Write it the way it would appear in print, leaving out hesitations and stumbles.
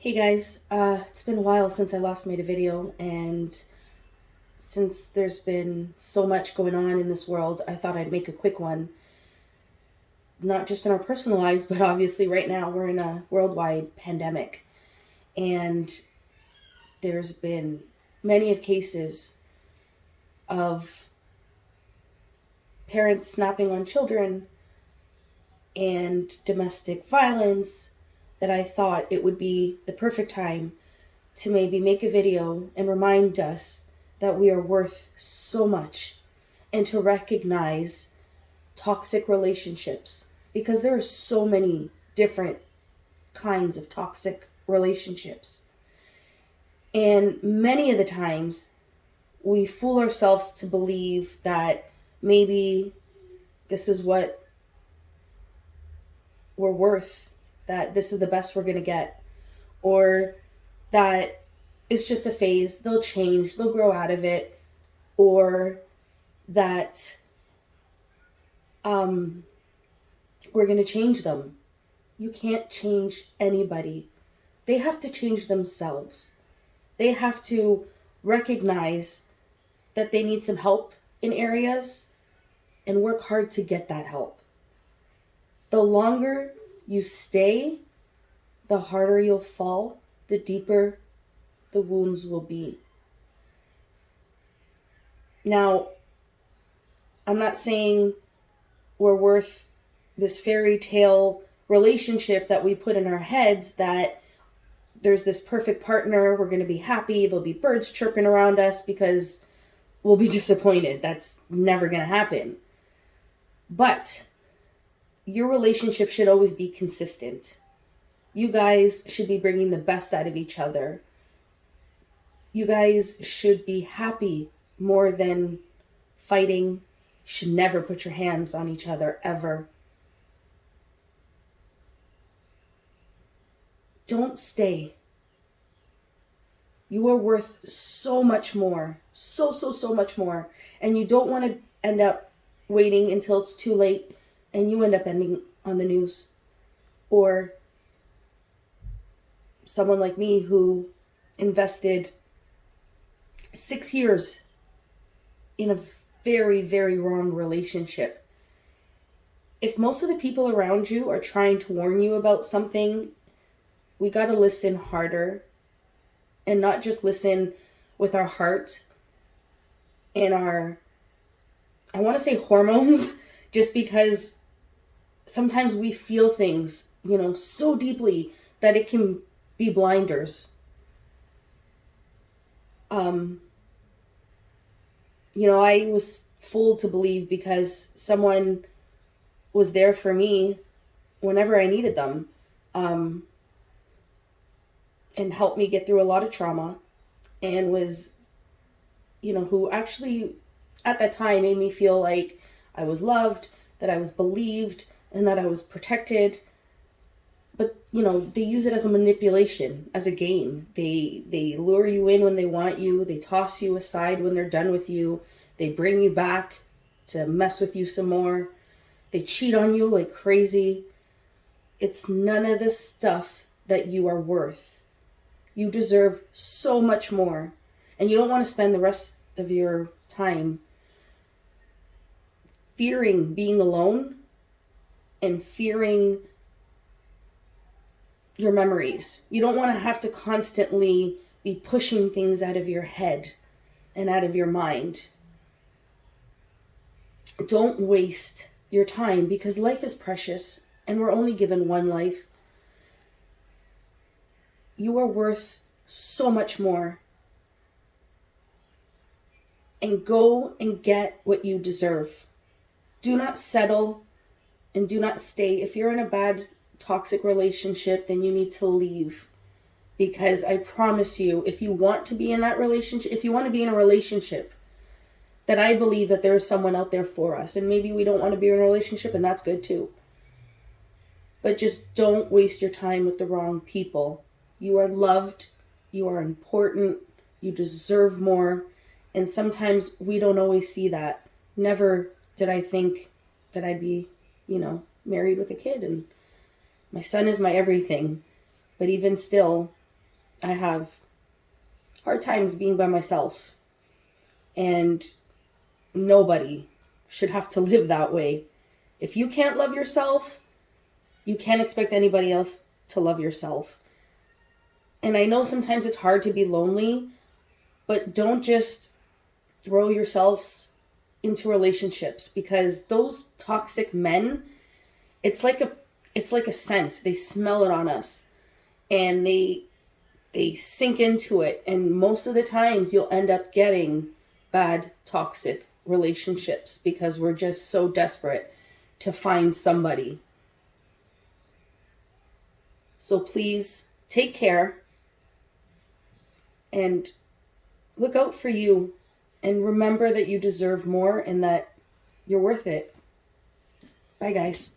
Hey guys, it's been a while since I last made a video, and since there's been so much going on in this world, I thought I'd make a quick one. Not just in our personal lives, but obviously right now we're in a worldwide pandemic, and there's been many of cases of parents snapping on children and domestic violence that I thought it would be the perfect time to maybe make a video and remind us that we are worth so much and to recognize toxic relationships because there are so many different kinds of toxic relationships. And many of the times we fool ourselves to believe that maybe this is what we're worth, that this is the best we're going to get, or that it's just a phase, they'll change, they'll grow out of it, or that we're going to change them. You can't change anybody. They have to change themselves. They have to recognize that they need some help in areas and work hard to get that help. The longer you stay, the harder you'll fall, the deeper the wounds will be. Now, I'm not saying we're worth this fairy tale relationship that we put in our heads that there's this perfect partner, we're going to be happy, there'll be birds chirping around us, because we'll be disappointed. That's never going to happen. But your relationship should always be consistent. You guys should be bringing the best out of each other. You guys should be happy more than fighting. You should never put your hands on each other, ever. Don't stay. You are worth so much more. So much more. And you don't want to end up waiting until it's too late and you end up ending on the news. Or someone like me who invested 6 years in a very, very wrong relationship. If most of the people around you are trying to warn you about something, we got to listen harder and not just listen with our heart and our, I want to say hormones, just because sometimes we feel things, so deeply that it can be blinders. I was fooled to believe because someone was there for me whenever I needed them, and helped me get through a lot of trauma, and was, who actually at that time made me feel like I was loved, that I was believed, and that I was protected. But, they use it as a manipulation, as a game. They lure you in when they want you. They toss you aside when they're done with you. They bring you back to mess with you some more. They cheat on you like crazy. It's none of the stuff that you are worth. You deserve so much more. And you don't want to spend the rest of your time fearing being alone and fearing your memories. You don't want to have to constantly be pushing things out of your head and out of your mind. Don't waste your time, because life is precious and we're only given one life. You are worth so much more. And go and get what you deserve. Do not settle and do not stay. If you're in a bad toxic relationship, then you need to leave. Because I promise you, if you want to be in that relationship, if you want to be in a relationship, that I believe that there is someone out there for us. And maybe we don't want to be in a relationship, and that's good too. But just don't waste your time with the wrong people. You are loved. You are important. You deserve more. And sometimes we don't always see that. Never did I think that I'd be, married with a kid, and my son is my everything. But even still, I have hard times being by myself. And nobody should have to live that way. If you can't love yourself, you can't expect anybody else to love yourself. And I know sometimes it's hard to be lonely, but don't just throw yourselves into relationships, because those toxic men, it's like a scent. They smell it on us, and they sink into it, and most of the times you'll end up getting bad toxic relationships because we're just so desperate to find somebody. So please take care and look out for you, and remember that you deserve more and that you're worth it. Bye, guys.